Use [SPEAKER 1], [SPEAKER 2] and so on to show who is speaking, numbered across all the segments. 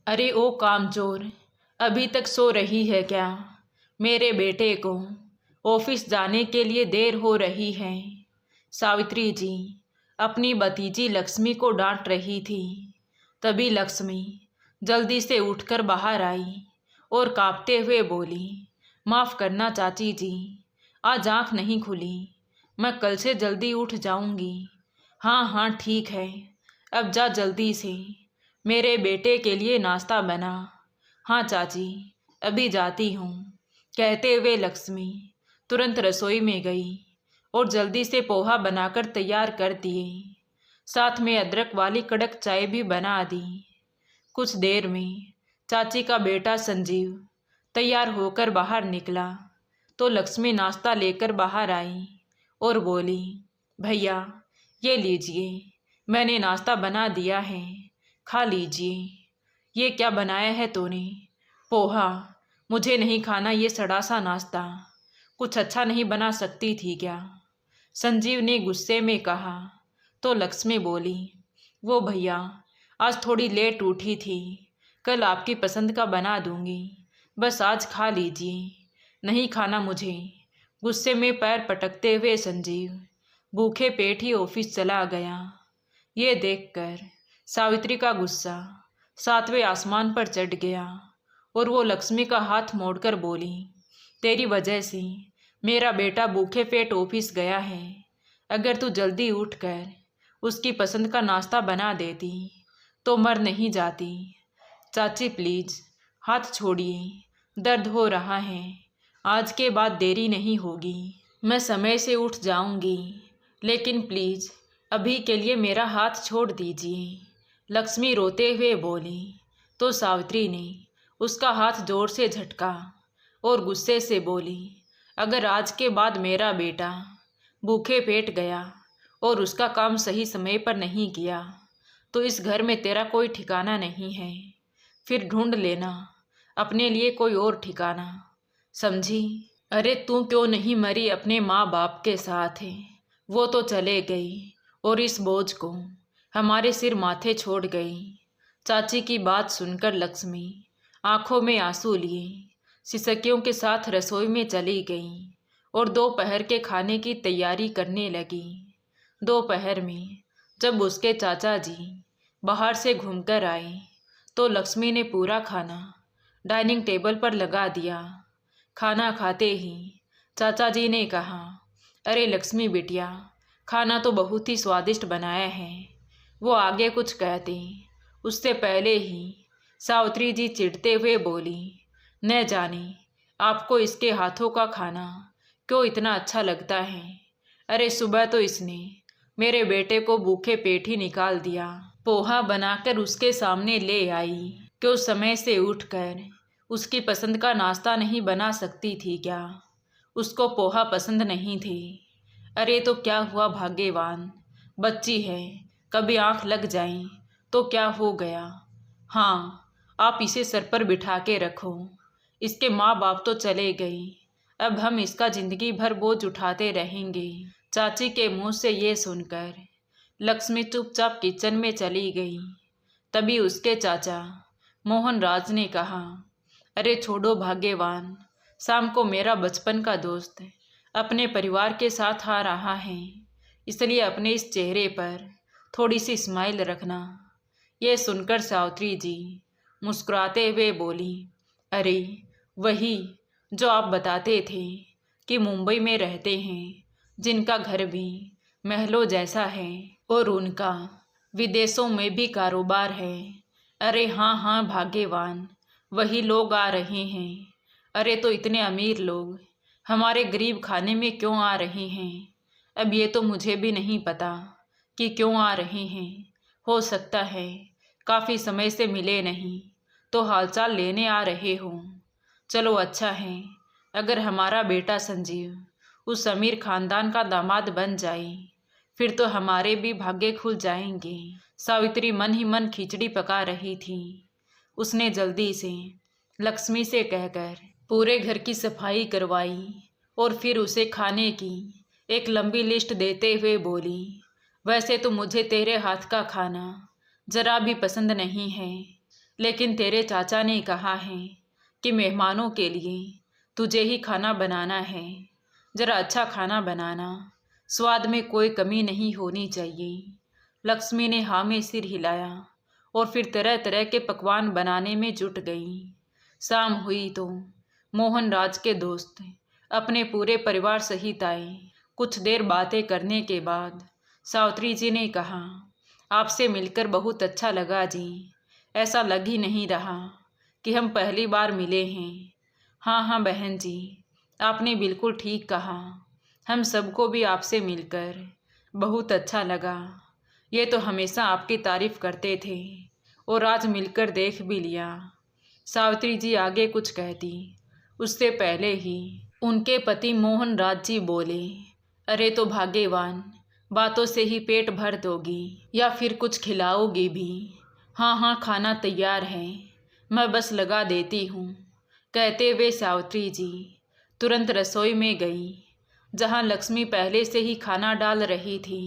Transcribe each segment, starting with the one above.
[SPEAKER 1] अरे ओ कामचोर, अभी तक सो रही है क्या? मेरे बेटे को ऑफिस जाने के लिए देर हो रही है। सावित्री जी अपनी भतीजी लक्ष्मी को डांट रही थी। तभी लक्ष्मी जल्दी से उठकर बाहर आई और कांपते हुए बोली, माफ़ करना चाची जी, आज आँख नहीं खुली। मैं कल से जल्दी उठ जाऊंगी। हाँ हाँ ठीक है, अब जा जल्दी से, मेरे बेटे के लिए नाश्ता बना। हाँ चाची, अभी जाती हूँ, कहते हुए लक्ष्मी तुरंत रसोई में गई और जल्दी से पोहा बनाकर तैयार कर दिए। साथ में अदरक वाली कड़क चाय भी बना दी। कुछ देर में चाची का बेटा संजीव तैयार होकर बाहर निकला तो लक्ष्मी नाश्ता लेकर बाहर आई और बोली, भैया ये लीजिए, मैंने नाश्ता बना दिया है, खा लीजिए। ये क्या बनाया है तूने? पोहा। मुझे नहीं खाना ये सड़ा सा नाश्ता। कुछ अच्छा नहीं बना सकती थी क्या? संजीव ने गुस्से में कहा तो लक्ष्मी बोली, वो भैया आज थोड़ी लेट उठी थी, कल आपकी पसंद का बना दूंगी, बस आज खा लीजिए। नहीं खाना मुझे। गुस्से में पैर पटकते हुए संजीव भूखे पेट ही ऑफिस चला गया। ये देखकर सावित्री का गुस्सा सातवें आसमान पर चढ़ गया और वो लक्ष्मी का हाथ मोड़कर बोली, तेरी वजह से मेरा बेटा भूखे पेट ऑफिस गया है। अगर तू जल्दी उठकर उसकी पसंद का नाश्ता बना देती तो मर नहीं जाती। चाची प्लीज हाथ छोड़िए, दर्द हो रहा है। आज के बाद देरी नहीं होगी, मैं समय से उठ जाऊंगी, लेकिन प्लीज अभी के लिए मेरा हाथ छोड़ दीजिए। लक्ष्मी रोते हुए बोली तो सावित्री ने उसका हाथ जोर से झटका और गुस्से से बोली, अगर आज के बाद मेरा बेटा भूखे पेट गया और उसका काम सही समय पर नहीं किया तो इस घर में तेरा कोई ठिकाना नहीं है। फिर ढूंढ लेना अपने लिए कोई और ठिकाना, समझी? अरे तू क्यों नहीं मरी अपने माँ बाप के साथ है? वो तो चले गई और इस बोझ को हमारे सिर माथे छोड़ गई। चाची की बात सुनकर लक्ष्मी आंखों में आंसू लिए सिसकियों के साथ रसोई में चली गई और दोपहर के खाने की तैयारी करने लगी। दोपहर में जब उसके चाचा जी बाहर से घूमकर आए तो लक्ष्मी ने पूरा खाना डाइनिंग टेबल पर लगा दिया। खाना खाते ही चाचा जी ने कहा, अरे लक्ष्मी बिटिया, खाना तो बहुत ही स्वादिष्ट बनाया है। वो आगे कुछ कहते उससे पहले ही सावित्री जी चिढ़ते हुए बोली, न जाने आपको इसके हाथों का खाना क्यों इतना अच्छा लगता है। अरे सुबह तो इसने मेरे बेटे को भूखे पेट ही निकाल दिया। पोहा बनाकर उसके सामने ले आई, क्यों समय से उठकर उसकी पसंद का नाश्ता नहीं बना सकती थी क्या? उसको पोहा पसंद नहीं थी। अरे तो क्या हुआ, भाग्यवान बच्ची है, कभी आंख लग जाए तो क्या हो गया। हाँ, आप इसे सर पर बिठा के रखो, इसके माँ बाप तो चले गए, अब हम इसका जिंदगी भर बोझ उठाते रहेंगे। चाची के मुंह से ये सुनकर लक्ष्मी चुपचाप किचन में चली गई। तभी उसके चाचा मोहन राज ने कहा, अरे छोड़ो भाग्यवान, शाम को मेरा बचपन का दोस्त अपने परिवार के साथ आ रहा है, इसलिए अपने इस चेहरे पर थोड़ी सी स्माइल रखना। ये सुनकर सावित्री जी मुस्कुराते हुए बोली, अरे वही जो आप बताते थे कि मुंबई में रहते हैं, जिनका घर भी महलों जैसा है और उनका विदेशों में भी कारोबार है। अरे हाँ हाँ भाग्यवान, वही लोग आ रहे हैं। अरे तो इतने अमीर लोग हमारे गरीब खाने में क्यों आ रहे हैं? अब ये तो मुझे भी नहीं पता कि क्यों आ रहे हैं। हो सकता है काफ़ी समय से मिले नहीं तो हालचाल लेने आ रहे हों। चलो अच्छा है, अगर हमारा बेटा संजीव उस अमीर खानदान का दामाद बन जाए फिर तो हमारे भी भाग्य खुल जाएंगे। सावित्री मन ही मन खिचड़ी पका रही थी। उसने जल्दी से लक्ष्मी से कहकर पूरे घर की सफाई करवाई और फिर उसे खाने की एक लंबी लिस्ट देते हुए बोली, वैसे तो मुझे तेरे हाथ का खाना ज़रा भी पसंद नहीं है, लेकिन तेरे चाचा ने कहा है कि मेहमानों के लिए तुझे ही खाना बनाना है। जरा अच्छा खाना बनाना, स्वाद में कोई कमी नहीं होनी चाहिए। लक्ष्मी ने हाँ में सिर हिलाया और फिर तरह तरह के पकवान बनाने में जुट गई। शाम हुई तो मोहन राज के दोस्त अपने पूरे परिवार सहित आए। कुछ देर बातें करने के बाद सावित्री जी ने कहा, आपसे मिलकर बहुत अच्छा लगा जी। ऐसा लग ही नहीं रहा कि हम पहली बार मिले हैं। हाँ हाँ बहन जी, आपने बिल्कुल ठीक कहा। हम सबको भी आपसे मिलकर बहुत अच्छा लगा। ये तो हमेशा आपकी तारीफ करते थे और आज मिलकर देख भी लिया। सावित्री जी आगे कुछ कहती उससे पहले ही उनके पति मोहन राज जी बोले, अरे तो भाग्यवान, बातों से ही पेट भर दोगी या फिर कुछ खिलाओगी भी? हाँ हाँ खाना तैयार है, मैं बस लगा देती हूँ। कहते हुए सावित्री जी तुरंत रसोई में गई जहाँ लक्ष्मी पहले से ही खाना डाल रही थी।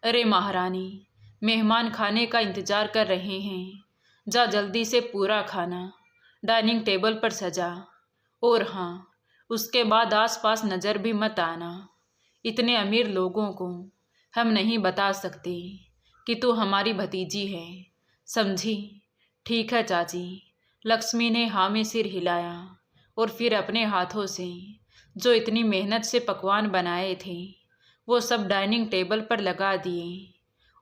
[SPEAKER 1] अरे महारानी, मेहमान खाने का इंतजार कर रहे हैं, जा जल्दी से पूरा खाना डाइनिंग टेबल पर सजा। और हाँ, उसके बाद आसपास नज़र भी मत आना। इतने अमीर लोगों को हम नहीं बता सकते कि तू हमारी भतीजी है, समझी? ठीक है चाची। लक्ष्मी ने हाँ में सिर हिलाया और फिर अपने हाथों से जो इतनी मेहनत से पकवान बनाए थे वो सब डाइनिंग टेबल पर लगा दिए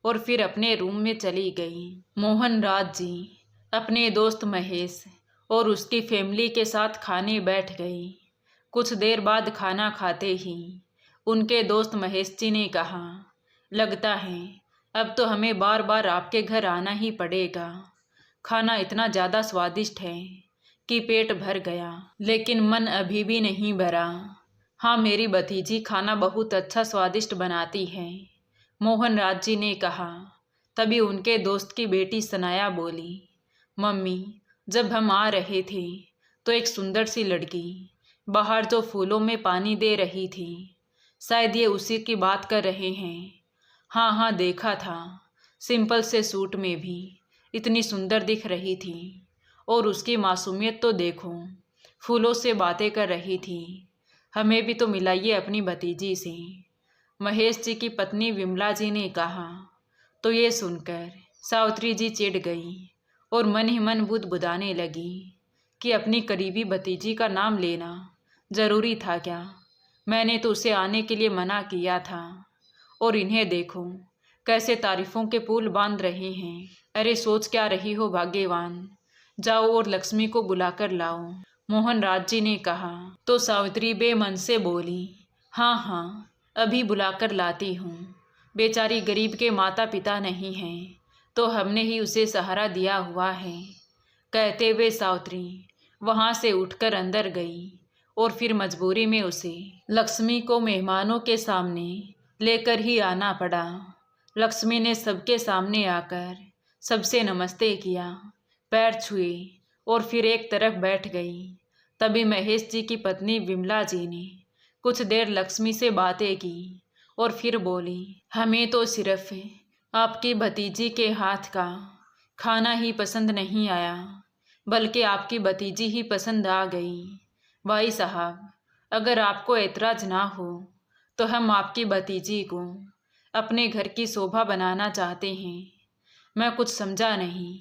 [SPEAKER 1] और फिर अपने रूम में चली गई। मोहन राज जी अपने दोस्त महेश और उसकी फैमिली के साथ खाने बैठ गई। कुछ देर बाद खाना खाते ही उनके दोस्त महेश जी ने कहा, लगता है अब तो हमें बार बार आपके घर आना ही पड़ेगा। खाना इतना ज़्यादा स्वादिष्ट है कि पेट भर गया, लेकिन मन अभी भी नहीं भरा। हाँ, मेरी भतीजी खाना बहुत अच्छा स्वादिष्ट बनाती है, मोहन राज जी ने कहा। तभी उनके दोस्त की बेटी सनाया बोली, मम्मी, जब हम आ रहे थे तो एक सुंदर सी लड़की बाहर जो फूलों में पानी दे रही थी, शायद ये उसी की बात कर रहे हैं। हाँ हाँ देखा था, सिंपल से सूट में भी इतनी सुंदर दिख रही थी और उसकी मासूमियत तो देखो, फूलों से बातें कर रही थी। हमें भी तो मिलाइए अपनी भतीजी से, महेश जी की पत्नी विमला जी ने कहा। तो ये सुनकर सावित्री जी चिढ़ गई और मन ही मन बुदबुदाने लगी कि अपनी करीबी भतीजी का नाम लेना ज़रूरी था क्या? मैंने तो उसे आने के लिए मना किया था और इन्हें देखो कैसे तारीफों के पुल बांध रहे हैं। अरे सोच क्या रही हो भाग्यवान, जाओ और लक्ष्मी को बुलाकर लाओ, मोहन राज जी ने कहा। तो सावित्री बेमन से बोली, हाँ हाँ अभी बुलाकर लाती हूँ। बेचारी गरीब के माता पिता नहीं हैं तो हमने ही उसे सहारा दिया हुआ है। कहते हुए सावित्री वहाँ से उठकर अंदर गई और फिर मजबूरी में उसे लक्ष्मी को मेहमानों के सामने लेकर ही आना पड़ा। लक्ष्मी ने सबके सामने आकर सबसे नमस्ते किया, पैर छुए और फिर एक तरफ बैठ गई। तभी महेश जी की पत्नी विमला जी ने कुछ देर लक्ष्मी से बातें की और फिर बोली, हमें तो सिर्फ आपकी भतीजी के हाथ का खाना ही पसंद नहीं आया, बल्कि आपकी भतीजी ही पसंद आ गई। भाई साहब, अगर आपको ऐतराज़ ना हो तो हम आपकी भतीजी को अपने घर की शोभा बनाना चाहते हैं। मैं कुछ समझा नहीं।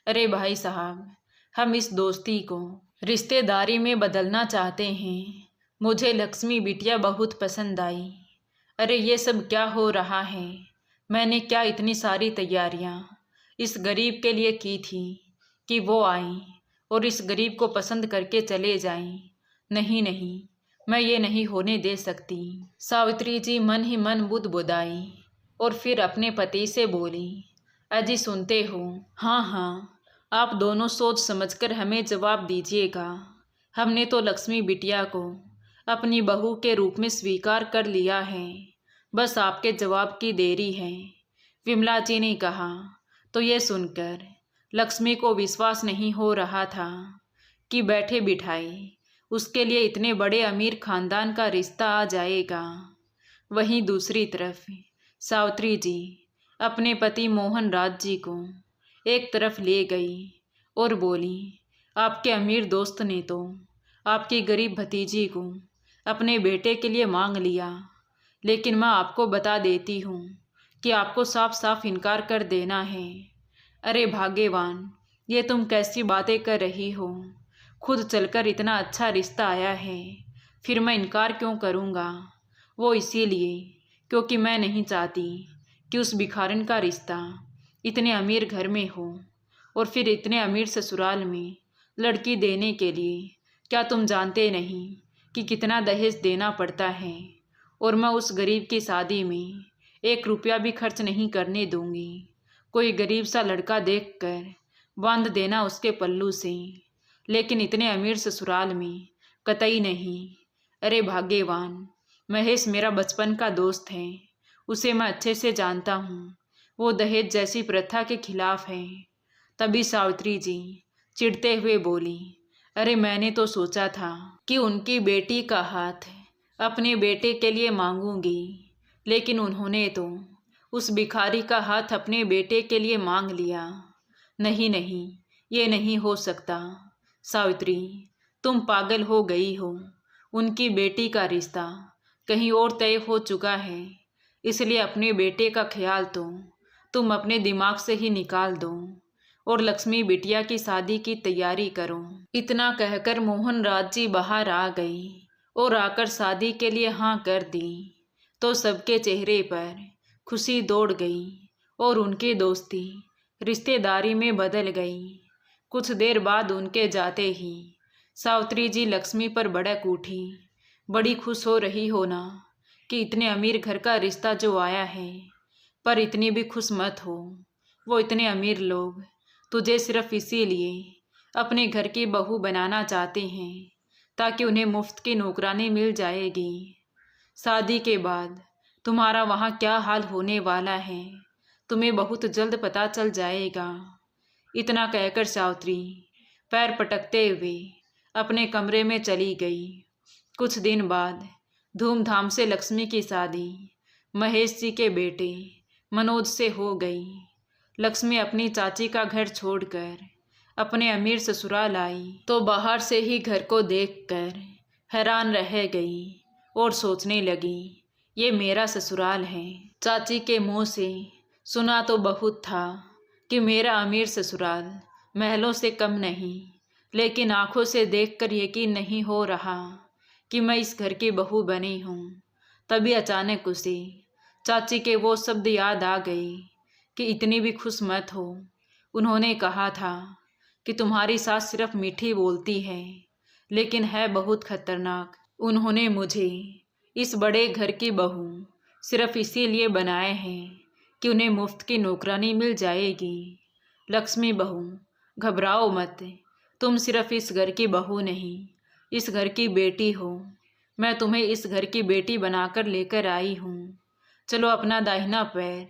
[SPEAKER 1] अरे भाई साहब, हम इस दोस्ती को रिश्तेदारी में बदलना चाहते हैं। मुझे लक्ष्मी बिटिया बहुत पसंद आई। अरे ये सब क्या हो रहा है? मैंने क्या इतनी सारी तैयारियां इस गरीब के लिए की थी कि वो आए और इस गरीब को पसंद करके चले जाएं। नहीं नहीं, मैं ये नहीं होने दे सकती। सावित्री जी मन ही मन बुदबुदाई और फिर अपने पति से बोली, अजी सुनते हो? हाँ हाँ, आप दोनों सोच समझकर हमें जवाब दीजिएगा। हमने तो लक्ष्मी बिटिया को अपनी बहू के रूप में स्वीकार कर लिया है, बस आपके जवाब की देरी है, विमला जी ने कहा। तो ये सुनकर लक्ष्मी को विश्वास नहीं हो रहा था कि बैठे बिठाए उसके लिए इतने बड़े अमीर खानदान का रिश्ता आ जाएगा। वहीं दूसरी तरफ सावित्री जी अपने पति मोहन राज जी को एक तरफ ले गई और बोली, आपके अमीर दोस्त ने तो आपकी गरीब भतीजी को अपने बेटे के लिए मांग लिया, लेकिन मैं आपको बता देती हूँ कि आपको साफ साफ इनकार कर देना है। अरे भाग्यवान, ये तुम कैसी बातें कर रही हो? खुद चलकर इतना अच्छा रिश्ता आया है, फिर मैं इनकार क्यों करूँगा? वो इसीलिए क्योंकि मैं नहीं चाहती कि उस भिखारिन का रिश्ता इतने अमीर घर में हो, और फिर इतने अमीर ससुराल में लड़की देने के लिए क्या तुम जानते नहीं कि कितना दहेज देना पड़ता है? और मैं उस गरीब की शादी में 1 रुपया भी खर्च नहीं करने दूंगी। कोई गरीब सा लड़का देखकर बांध देना उसके पल्लू से, लेकिन इतने अमीर ससुराल में कतई नहीं। अरे भाग्यवान, महेश मेरा बचपन का दोस्त है, उसे मैं अच्छे से जानता हूँ। वो दहेज जैसी प्रथा के खिलाफ है। तभी सावित्री जी चिढ़ते हुए बोली, अरे मैंने तो सोचा था कि उनकी बेटी का हाथ अपने बेटे के लिए मांगूंगी, लेकिन उन्होंने तो उस भिखारी का हाथ अपने बेटे के लिए मांग लिया। नहीं नहीं, ये नहीं हो सकता। सावित्री, तुम पागल हो गई हो। उनकी बेटी का रिश्ता कहीं और तय हो चुका है, इसलिए अपने बेटे का ख्याल तो तुम अपने दिमाग से ही निकाल दो और लक्ष्मी बिटिया की शादी की तैयारी करो। इतना कहकर मोहन राज जी बाहर आ गई और आकर शादी के लिए हाँ कर दी तो सबके चेहरे पर खुशी दौड़ गई और उनकी दोस्ती रिश्तेदारी में बदल गई। कुछ देर बाद उनके जाते ही सावित्री जी लक्ष्मी पर भड़क उठी। बड़ी खुश हो रही हो ना कि इतने अमीर घर का रिश्ता जो आया है, पर इतनी भी खुश मत हो। वो इतने अमीर लोग तुझे सिर्फ इसीलिए अपने घर की बहू बनाना चाहते हैं ताकि उन्हें मुफ्त की नौकरानी मिल जाएगी। शादी के बाद तुम्हारा वहाँ क्या हाल होने वाला है तुम्हें बहुत जल्द पता चल जाएगा। इतना कहकर सावित्री पैर पटकते हुए अपने कमरे में चली गई। कुछ दिन बाद धूमधाम से लक्ष्मी की शादी महेश जी के बेटे मनोज से हो गई। लक्ष्मी अपनी चाची का घर छोड़कर अपने अमीर ससुराल आई तो बाहर से ही घर को देखकर हैरान रह गई और सोचने लगी, ये मेरा ससुराल है। चाची के मुंह से सुना तो बहुत था कि मेरा अमीर ससुराल महलों से कम नहीं, लेकिन आंखों से देखकर यकीन नहीं हो रहा कि मैं इस घर की बहू बनी हूँ। तभी अचानक उसे चाची के वो शब्द याद आ गए कि इतनी भी खुश मत हो। उन्होंने कहा था कि तुम्हारी सास सिर्फ मीठी बोलती है, लेकिन है बहुत खतरनाक। उन्होंने मुझे इस बड़े घर की बहू सिर्फ इसीलिए बनाए हैं कि उन्हें मुफ्त की नौकरानी मिल जाएगी। लक्ष्मी बहू, घबराओ मत, तुम सिर्फ इस घर की बहू नहीं, इस घर की बेटी हो। मैं तुम्हें इस घर की बेटी बनाकर लेकर आई हूँ। चलो अपना दाहिना पैर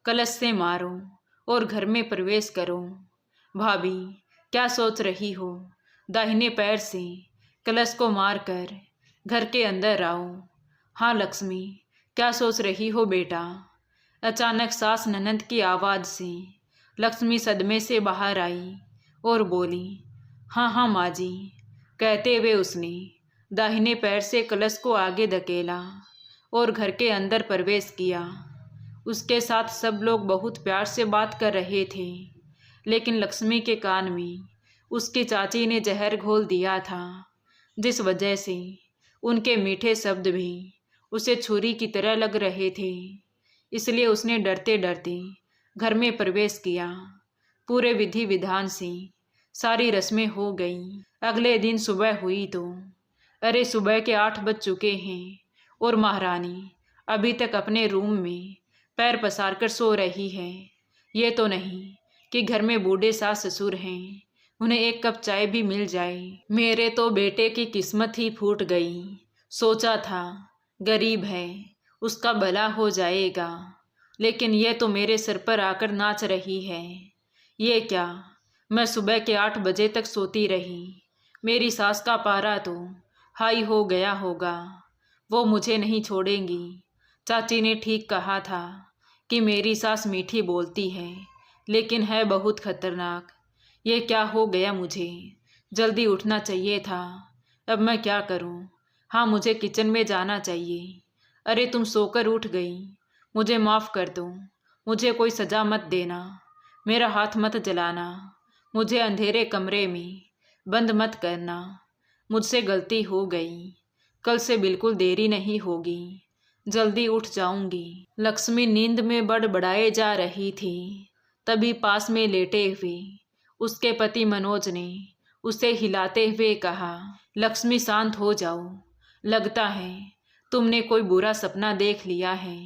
[SPEAKER 1] कलश से मारो और घर में प्रवेश करो। भाभी, क्या सोच रही हो? दाहिने पैर से कलश को मारकर घर के अंदर आओ। हाँ लक्ष्मी, क्या सोच रही हो बेटा? अचानक सास ननद की आवाज़ से लक्ष्मी सदमे से बाहर आई और बोली, हाँ हाँ माँ जी। कहते हुए उसने दाहिने पैर से कलश को आगे धकेला और घर के अंदर प्रवेश किया। उसके साथ सब लोग बहुत प्यार से बात कर रहे थे, लेकिन लक्ष्मी के कान में उसकी चाची ने जहर घोल दिया था, जिस वजह से उनके मीठे शब्द भी उसे छुरी की तरह लग रहे थे। इसलिए उसने डरते डरते घर में प्रवेश किया। पूरे विधि विधान से सारी रस्में हो गईं। अगले दिन सुबह हुई तो अरे सुबह के 8 बज चुके हैं और महारानी अभी तक अपने रूम में पैर पसार कर सो रही है। ये तो नहीं कि घर में बूढ़े सास ससुर हैं, उन्हें 1 कप चाय भी मिल जाए। मेरे तो बेटे की किस्मत ही फूट गई। सोचा था गरीब है, उसका भला हो जाएगा, लेकिन यह तो मेरे सिर पर आकर नाच रही है। ये क्या, मैं सुबह के 8 बजे तक सोती रही। मेरी सास का पारा तो हाई हो गया होगा, वो मुझे नहीं छोड़ेंगी। चाची ने ठीक कहा था कि मेरी सास मीठी बोलती है, लेकिन है बहुत खतरनाक। ये क्या हो गया मुझे? जल्दी उठना चाहिए था। अब मैं क्या करूं? हाँ, मुझे किचन में जाना चाहिए। अरे तुम सोकर उठ गई। मुझे माफ़ कर दो। मुझे कोई सज़ा मत देना। मेरा हाथ मत जलाना। मुझे अंधेरे कमरे में बंद मत करना। मुझसे गलती हो गई। कल से बिल्कुल देरी नहीं होगी। जल्दी उठ जाऊंगी। लक्ष्मी नींद में बड़बड़ाए जा रही थी। तभी पास में लेटे हुए उसके पति मनोज ने उसे हिलाते हुए कहा, लक्ष्मी शांत हो जाओ। लगता है तुमने कोई बुरा सपना देख लिया है।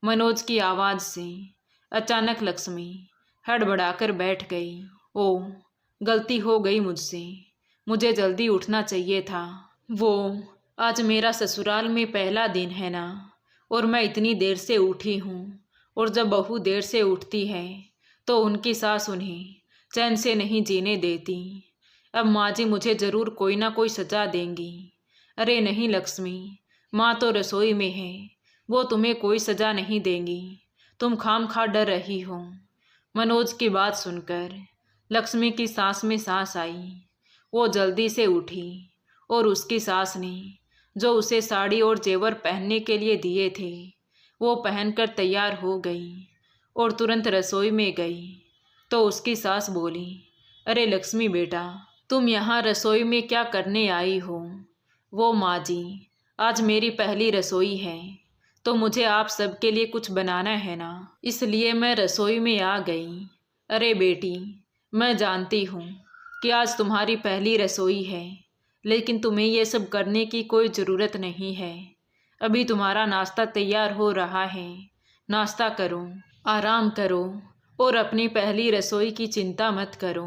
[SPEAKER 1] मनोज की आवाज़ से अचानक लक्ष्मी हड़बड़ाकर बैठ गई। ओ, गलती हो गई मुझसे। मुझे जल्दी उठना चाहिए था। वो आज मेरा ससुराल में पहला दिन है ना, और मैं इतनी देर से उठी हूँ। और जब बहू देर से उठती है तो उनकी सास उन्हें चैन से नहीं जीने देती। अब माँ जी मुझे ज़रूर कोई ना कोई सजा देंगी। अरे नहीं लक्ष्मी, माँ तो रसोई में है, वो तुम्हें कोई सजा नहीं देंगी। तुम खामखा डर रही हो। मनोज की बात सुनकर लक्ष्मी की सांस में सांस आई। वो जल्दी से उठी और उसकी सास ने जो उसे साड़ी और जेवर पहनने के लिए दिए थे वो पहनकर तैयार हो गई और तुरंत रसोई में गई। तो उसकी सास बोली, अरे लक्ष्मी बेटा, तुम यहाँ रसोई में क्या करने आई हो? वो माँ जी, आज मेरी पहली रसोई है तो मुझे आप सबके लिए कुछ बनाना है ना, इसलिए मैं रसोई में आ गई। अरे बेटी, मैं जानती हूँ कि आज तुम्हारी पहली रसोई है, लेकिन तुम्हें ये सब करने की कोई ज़रूरत नहीं है। अभी तुम्हारा नाश्ता तैयार हो रहा है। नाश्ता करो, आराम करो और अपनी पहली रसोई की चिंता मत करो।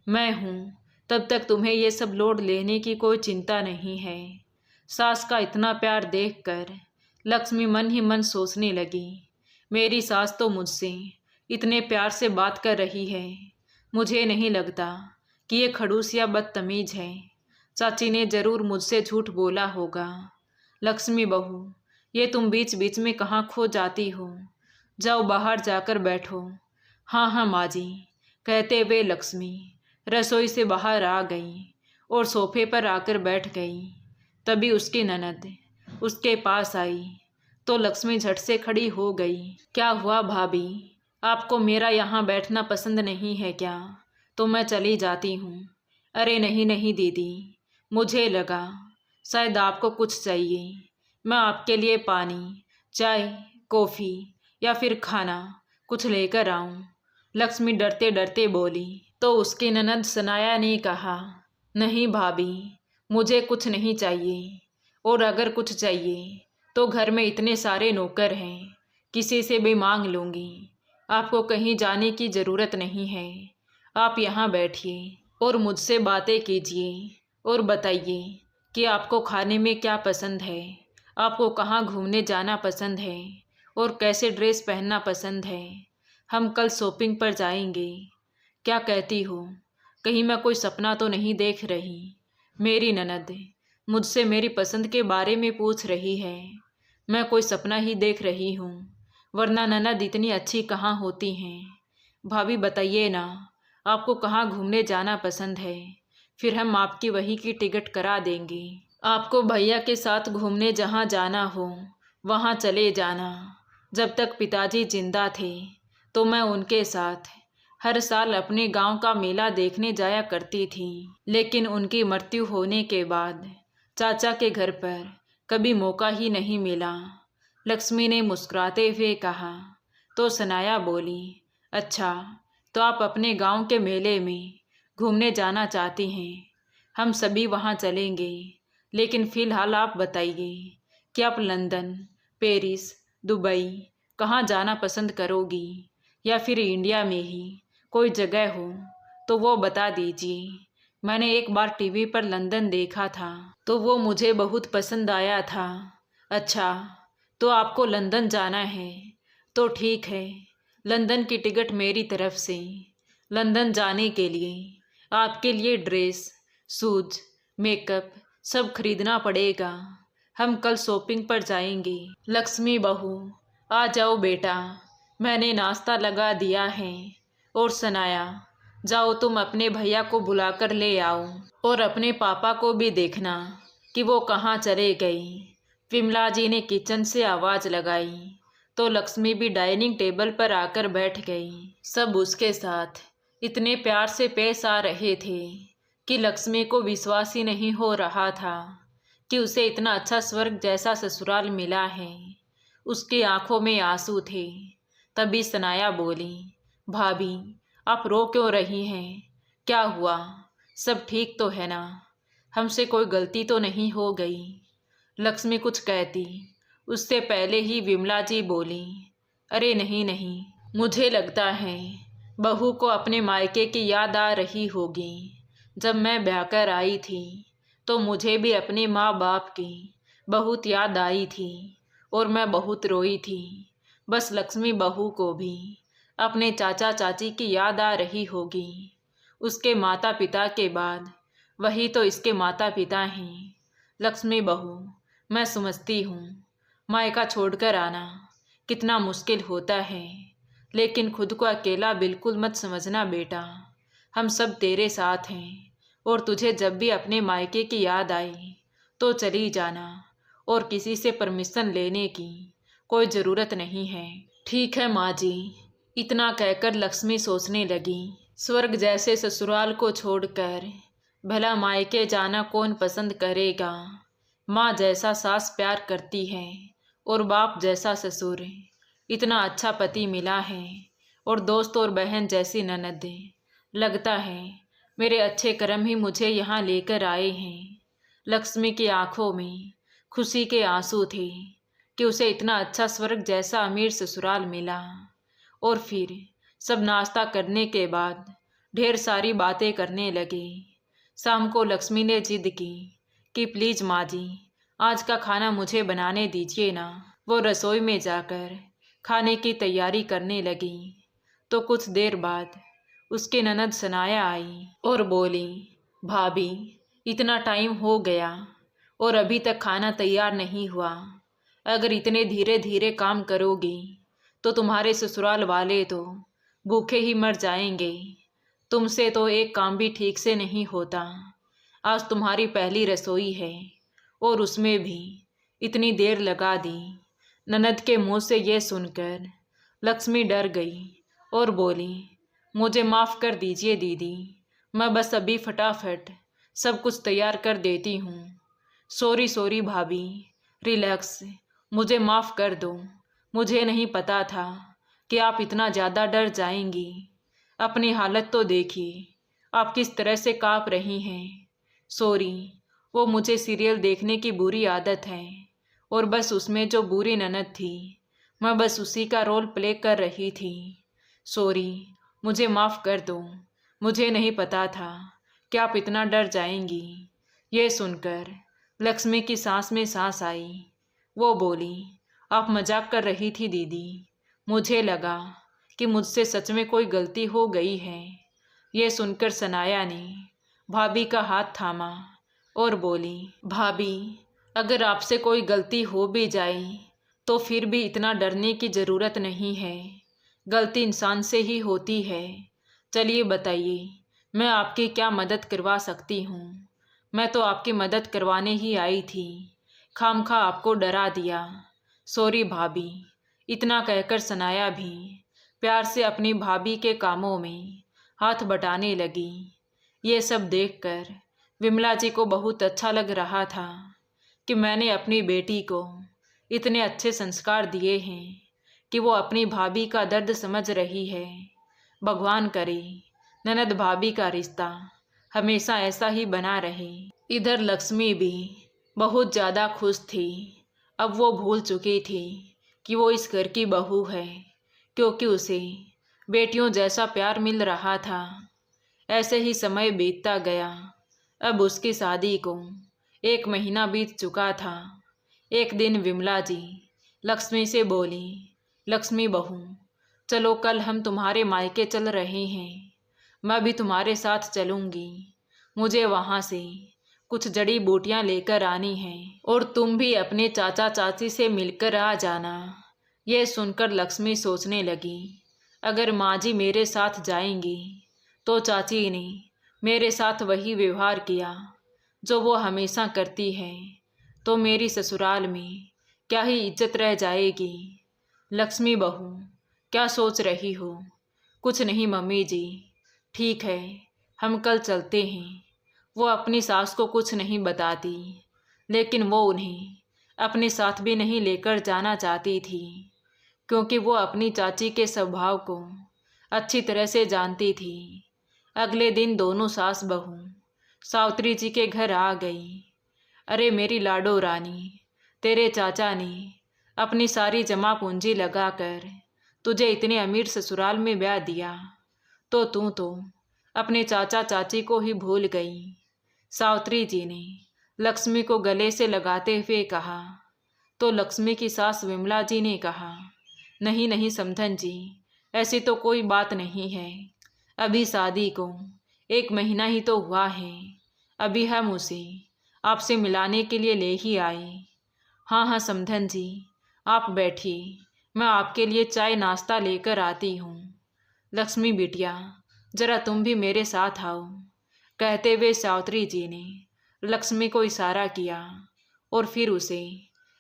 [SPEAKER 1] मैं हूँ, तब तक तुम्हें ये सब लोड लेने की कोई चिंता नहीं है। सास का इतना प्यार देखकर लक्ष्मी मन ही मन सोचने लगी, मेरी सास तो मुझसे इतने प्यार से बात कर रही है। मुझे नहीं लगता कि ये खड़ूस या बदतमीज है। चाची ने ज़रूर मुझसे झूठ बोला होगा। लक्ष्मी बहू, ये तुम बीच बीच में कहाँ खो जाती हो? जाओ बाहर जाकर बैठो। हाँ हाँ माँ जी, कहते हुए लक्ष्मी रसोई से बाहर आ गई और सोफे पर आकर बैठ गई। तभी उसकी ननद उसके पास आई तो लक्ष्मी झट से खड़ी हो गई। क्या हुआ भाभी, आपको मेरा यहाँ बैठना पसंद नहीं है क्या? तो मैं चली जाती हूँ। अरे नहीं नहीं दीदी, मुझे लगा शायद आपको कुछ चाहिए। मैं आपके लिए पानी, चाय, कॉफ़ी या फिर खाना कुछ लेकर आऊँ? लक्ष्मी डरते डरते बोली। तो उसकी ननद सनाया ने कहा, नहीं भाभी, मुझे कुछ नहीं चाहिए, और अगर कुछ चाहिए तो घर में इतने सारे नौकर हैं, किसी से भी मांग लूँगी। आपको कहीं जाने की ज़रूरत नहीं है। आप यहाँ बैठिए और मुझसे बातें कीजिए और बताइए कि आपको खाने में क्या पसंद है, आपको कहाँ घूमने जाना पसंद है और कैसे ड्रेस पहनना पसंद है। हम कल शॉपिंग पर जाएंगे। क्या कहती हो? कहीं मैं कोई सपना तो नहीं देख रही? मेरी ननद मुझसे मेरी पसंद के बारे में पूछ रही है। मैं कोई सपना ही देख रही हूँ, वरना ननद इतनी अच्छी कहाँ होती हैं। भाभी बताइए ना, आपको कहाँ घूमने जाना पसंद है, फिर हम आपकी वही की टिकट करा देंगे। आपको भैया के साथ घूमने जहाँ जाना हो वहाँ चले जाना। जब तक पिताजी जिंदा थे तो मैं उनके साथ हर साल अपने गांव का मेला देखने जाया करती थी, लेकिन उनकी मृत्यु होने के बाद चाचा के घर पर कभी मौका ही नहीं मिला। लक्ष्मी ने मुस्कुराते हुए कहा। तो सनाया बोली, अच्छा, तो आप अपने गांव के मेले में घूमने जाना चाहती हैं। हम सभी वहां चलेंगे, लेकिन फ़िलहाल आप बताइए कि आप लंदन, पेरिस, दुबई कहाँ जाना पसंद करोगी, या फिर इंडिया में ही कोई जगह हो तो वो बता दीजिए। मैंने एक बार टीवी पर लंदन देखा था तो वो मुझे बहुत पसंद आया था। अच्छा, तो आपको लंदन जाना है तो ठीक है, लंदन की टिकट मेरी तरफ से। लंदन जाने के लिए आपके लिए ड्रेस, शूज, मेकअप सब खरीदना पड़ेगा। हम कल शॉपिंग पर जाएंगे। लक्ष्मी बहू, आ जाओ बेटा, मैंने नाश्ता लगा दिया है। और सनाया, जाओ तुम अपने भैया को बुलाकर ले आओ और अपने पापा को भी देखना कि वो कहाँ चले गई। विमला जी ने किचन से आवाज़ लगाई तो लक्ष्मी भी डाइनिंग टेबल पर आकर बैठ गई। सब उसके साथ इतने प्यार से पेश आ रहे थे कि लक्ष्मी को विश्वास ही नहीं हो रहा था कि उसे इतना अच्छा स्वर्ग जैसा ससुराल मिला है। उसकी आंखों में आंसू थे। तभी सनाया बोली, भाभी आप रो क्यों रही हैं? क्या हुआ? सब ठीक तो है ना? हमसे कोई गलती तो नहीं हो गई? लक्ष्मी कुछ कहती उससे पहले ही विमला जी बोली, अरे नहीं नहीं, मुझे लगता है बहू को अपने मायके की याद आ रही होगी। जब मैं ब्याह कर आई थी तो मुझे भी अपने माँ बाप की बहुत याद आई थी और मैं बहुत रोई थी। बस लक्ष्मी बहू को भी अपने चाचा चाची की याद आ रही होगी। उसके माता पिता के बाद वही तो इसके माता पिता हैं। लक्ष्मी बहू, मैं समझती हूँ मायका छोड़कर आना कितना मुश्किल होता है, लेकिन खुद को अकेला बिल्कुल मत समझना बेटा। हम सब तेरे साथ हैं और तुझे जब भी अपने मायके की याद आए तो चली जाना और किसी से परमिशन लेने की कोई ज़रूरत नहीं है। ठीक है माँ जी। इतना कहकर लक्ष्मी सोचने लगी, स्वर्ग जैसे ससुराल को छोड़कर भला मायके जाना कौन पसंद करेगा। माँ जैसा सास प्यार करती है और बाप जैसा ससुर, इतना अच्छा पति मिला है और दोस्त और बहन जैसी ननद। लगता है मेरे अच्छे कर्म ही मुझे यहाँ लेकर आए हैं। लक्ष्मी की आंखों में खुशी के आंसू थे कि उसे इतना अच्छा स्वर्ग जैसा अमीर ससुराल मिला। और फिर सब नाश्ता करने के बाद ढेर सारी बातें करने लगे। शाम को लक्ष्मी ने जिद की कि प्लीज़ माँ जी, आज का खाना मुझे बनाने दीजिए ना। वो रसोई में जाकर खाने की तैयारी करने लगी तो कुछ देर बाद उसके ननद सनाया आई और बोली, भाभी इतना टाइम हो गया और अभी तक खाना तैयार नहीं हुआ। अगर इतने धीरे धीरे काम करोगी तो तुम्हारे ससुराल वाले तो भूखे ही मर जाएंगे। तुमसे तो एक काम भी ठीक से नहीं होता। आज तुम्हारी पहली रसोई है और उसमें भी इतनी देर लगा दी। ननद के मुंह से यह सुनकर लक्ष्मी डर गई और बोली, मुझे माफ़ कर दीजिए दीदी, मैं बस अभी फटाफट सब कुछ तैयार कर देती हूँ। सॉरी सॉरी भाभी, रिलैक्स, मुझे माफ़ कर दो। मुझे नहीं पता था कि आप इतना ज़्यादा डर जाएंगी। अपनी हालत तो देखिए, आप किस तरह से काँप रही हैं। सॉरी, वो मुझे सीरियल देखने की बुरी आदत है और बस उसमें जो बुरी ननद थी मैं बस उसी का रोल प्ले कर रही थी। सॉरी, मुझे माफ़ कर दो। मुझे नहीं पता था कि आप इतना डर जाएंगी। ये सुनकर लक्ष्मी की सांस में सांस आई। वो बोली, आप मजाक कर रही थी दीदी। मुझे लगा कि मुझसे सच में कोई गलती हो गई है। ये सुनकर सनाया ने भाभी का हाथ थामा और बोली, भाभी अगर आपसे कोई गलती हो भी जाए तो फिर भी इतना डरने की ज़रूरत नहीं है। गलती इंसान से ही होती है। चलिए बताइए, मैं आपकी क्या मदद करवा सकती हूँ? मैं तो आपकी मदद करवाने ही आई थी, खामखा आपको डरा दिया। सॉरी भाभी। इतना कहकर सनाया भी प्यार से अपनी भाभी के कामों में हाथ बटाने लगी। ये सब देखकर विमला जी को बहुत अच्छा लग रहा था कि मैंने अपनी बेटी को इतने अच्छे संस्कार दिए हैं कि वो अपनी भाभी का दर्द समझ रही है। भगवान करे ननद भाभी का रिश्ता हमेशा ऐसा ही बना रहे। इधर लक्ष्मी भी बहुत ज़्यादा खुश थी। अब वो भूल चुकी थी कि वो इस घर की बहू है, क्योंकि उसे बेटियों जैसा प्यार मिल रहा था। ऐसे ही समय बीतता गया। अब उसकी शादी को 1 महीना बीत चुका था। एक दिन विमला जी लक्ष्मी से बोली, लक्ष्मी बहू, चलो कल हम तुम्हारे मायके चल रहे हैं। मैं भी तुम्हारे साथ चलूँगी। मुझे वहाँ से कुछ जड़ी बूटियाँ लेकर आनी हैं और तुम भी अपने चाचा चाची से मिलकर आ जाना। यह सुनकर लक्ष्मी सोचने लगी, अगर माँ जी मेरे साथ जाएंगी तो चाची ने मेरे साथ वही व्यवहार किया जो वो हमेशा करती है, तो मेरी ससुराल में क्या ही इज्जत रह जाएगी। लक्ष्मी बहू, क्या सोच रही हो? कुछ नहीं मम्मी जी, ठीक है, हम कल चलते हैं। वो अपनी सास को कुछ नहीं बताती, लेकिन वो उन्हें अपने साथ भी नहीं लेकर जाना चाहती थी, क्योंकि वो अपनी चाची के स्वभाव को अच्छी तरह से जानती थी। अगले दिन दोनों सास बहू सावित्री जी के घर आ गई। अरे मेरी लाडो रानी, तेरे चाचा ने अपनी सारी जमा पूंजी लगाकर तुझे इतने अमीर ससुराल में ब्याह दिया, तो तू तो अपने चाचा चाची को ही भूल गई। सावित्री जी ने लक्ष्मी को गले से लगाते हुए कहा। तो लक्ष्मी की सास विमला जी ने कहा, नहीं नहीं समधन जी, ऐसी तो कोई बात नहीं है। अभी शादी को 1 महीना ही तो हुआ है। अभी हम उसे आपसे मिलाने के लिए ले ही आए। हाँ हाँ समधन जी, आप बैठिए, मैं आपके लिए चाय नाश्ता लेकर आती हूँ। लक्ष्मी बिटिया, जरा तुम भी मेरे साथ आओ, कहते हुए सावित्री जी ने लक्ष्मी को इशारा किया और फिर उसे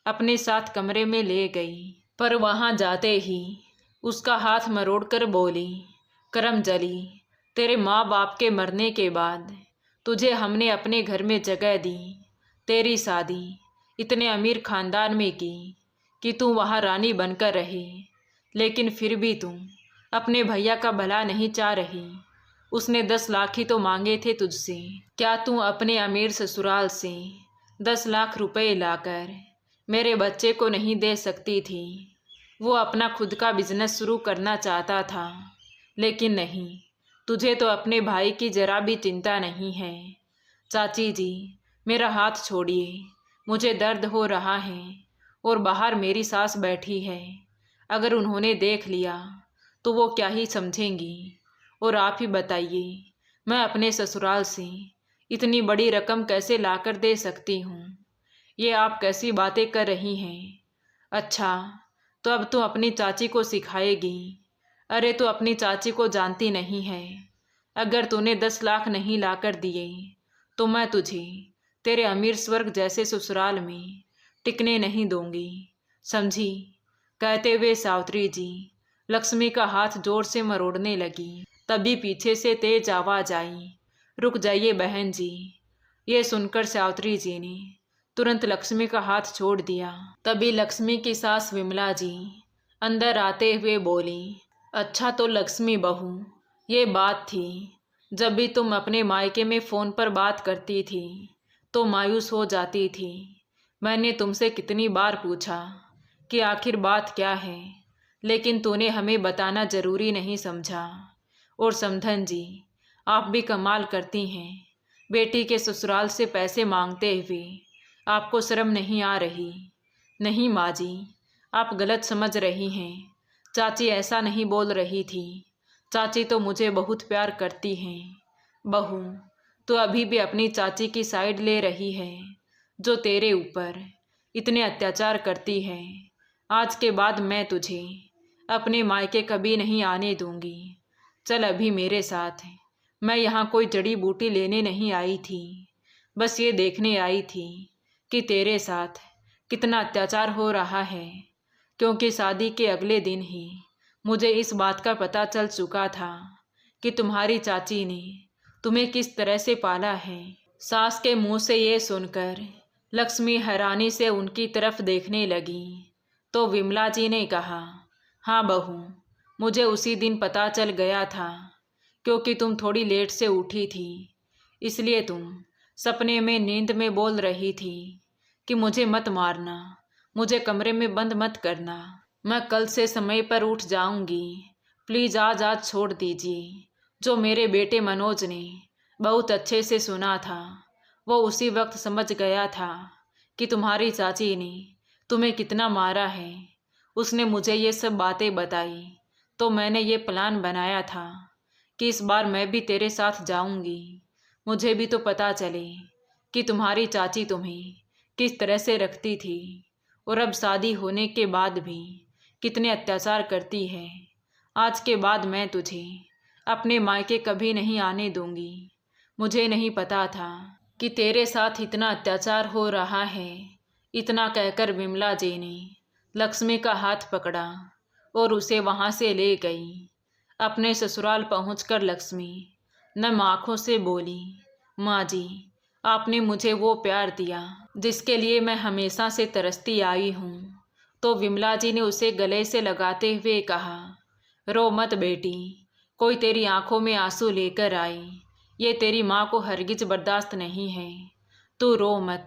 [SPEAKER 1] अपने साथ कमरे में ले गई। पर वहाँ जाते ही उसका हाथ मरोड़कर बोली, करमजली, तेरे माँ बाप के मरने के बाद तुझे हमने अपने घर में जगह दी। तेरी शादी इतने अमीर खानदान में की कि तू वहाँ रानी बनकर रहे, लेकिन फिर भी तुम अपने भैया का भला नहीं चाह रही। उसने 10 लाख ही तो मांगे थे तुझसे। क्या तू अपने अमीर ससुराल से 10 लाख रुपए लाकर मेरे बच्चे को नहीं दे सकती थी? वो अपना खुद का बिजनेस शुरू करना चाहता था, लेकिन नहीं, तुझे तो अपने भाई की जरा भी चिंता नहीं है। चाची जी, मेरा हाथ छोड़िए, मुझे दर्द हो रहा है और बाहर मेरी सास बैठी है। अगर उन्होंने देख लिया तो वो क्या ही समझेंगी। और आप ही बताइए, मैं अपने ससुराल से इतनी बड़ी रकम कैसे लाकर दे सकती हूँ? ये आप कैसी बातें कर रही हैं? अच्छा, तो अब तू अपनी चाची को सिखाएगी? अरे तू अपनी चाची को जानती नहीं है। अगर तूने 10 लाख नहीं लाकर दिए तो मैं तुझे तेरे अमीर स्वर्ग जैसे ससुराल में टिकने नहीं दूंगी, समझी? कहते हुए सावित्री जी लक्ष्मी का हाथ जोर से मरोड़ने लगी। तभी पीछे से तेज आवाज आई, रुक जाइए बहन जी। ये सुनकर सावित्री जी ने तुरंत लक्ष्मी का हाथ छोड़ दिया। तभी लक्ष्मी की सास विमला जी अंदर आते हुए बोली, अच्छा तो लक्ष्मी बहू, ये बात थी। जब भी तुम अपने मायके में फ़ोन पर बात करती थी तो मायूस हो जाती थी। मैंने तुमसे कितनी बार पूछा कि आखिर बात क्या है, लेकिन तूने हमें बताना ज़रूरी नहीं समझा। और समधन जी, आप भी कमाल करती हैं। बेटी के ससुराल से पैसे मांगते हुए आपको शर्म नहीं आ रही? नहीं माँ जी, आप गलत समझ रही हैं। चाची ऐसा नहीं बोल रही थी। चाची तो मुझे बहुत प्यार करती हैं। बहू, तो अभी भी अपनी चाची की साइड ले रही है, जो तेरे ऊपर इतने अत्याचार करती है। आज के बाद मैं तुझे अपने मायके कभी नहीं आने दूंगी। चल अभी मेरे साथ। मैं यहाँ कोई जड़ी बूटी लेने नहीं आई थी, बस ये देखने आई थी कि तेरे साथ कितना अत्याचार हो रहा है, क्योंकि शादी के अगले दिन ही मुझे इस बात का पता चल चुका था कि तुम्हारी चाची ने तुम्हें किस तरह से पाला है। सास के मुंह से ये सुनकर लक्ष्मी हैरानी से उनकी तरफ देखने लगी। तो विमला जी ने कहा, हाँ बहू, मुझे उसी दिन पता चल गया था, क्योंकि तुम थोड़ी लेट से उठी थी, इसलिए तुम सपने में नींद में बोल रही थी कि मुझे मत मारना, मुझे कमरे में बंद मत करना, मैं कल से समय पर उठ जाऊंगी, प्लीज़ आज छोड़ दीजिए। जो मेरे बेटे मनोज ने बहुत अच्छे से सुना था, वो उसी वक्त समझ गया था कि तुम्हारी चाची ने तुम्हें कितना मारा है। उसने मुझे ये सब बातें बताई, तो मैंने ये प्लान बनाया था कि इस बार मैं भी तेरे साथ जाऊंगी। मुझे भी तो पता चले कि तुम्हारी चाची तुम्हें किस तरह से रखती थी और अब शादी होने के बाद भी कितने अत्याचार करती है। आज के बाद मैं तुझे अपने मायके कभी नहीं आने दूंगी। मुझे नहीं पता था कि तेरे साथ इतना अत्याचार हो रहा है। इतना कहकर विमला जी ने लक्ष्मी का हाथ पकड़ा और उसे वहां से ले गई। अपने ससुराल पहुंचकर लक्ष्मी नम आंखों से बोली, माँ जी, आपने मुझे वो प्यार दिया जिसके लिए मैं हमेशा से तरसती आई हूँ। तो विमला जी ने उसे गले से लगाते हुए कहा, रो मत बेटी, कोई तेरी आंखों में आंसू लेकर आए, ये तेरी माँ को हरगिज बर्दाश्त नहीं है। तू रो मत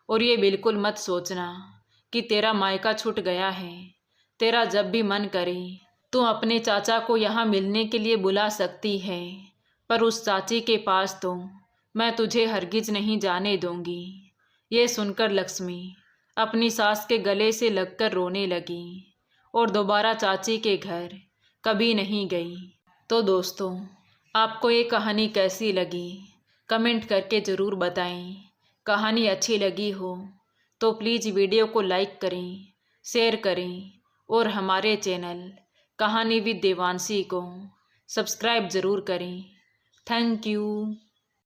[SPEAKER 1] और ये बिल्कुल मत सोचना कि तेरा मायका छूट गया है। तेरा जब भी मन करे तू अपने चाचा को यहाँ मिलने के लिए बुला सकती है, पर उस चाची के पास तो मैं तुझे हरगिज नहीं जाने दूंगी। ये सुनकर लक्ष्मी अपनी सास के गले से लगकर रोने लगी और दोबारा चाची के घर कभी नहीं गई। तो दोस्तों, आपको ये कहानी कैसी लगी कमेंट करके ज़रूर बताएं। कहानी अच्छी लगी हो तो प्लीज़ वीडियो को लाइक करें, शेयर करें और हमारे चैनल कहानी विद देवांशी को सब्सक्राइब ज़रूर करें। Thank you.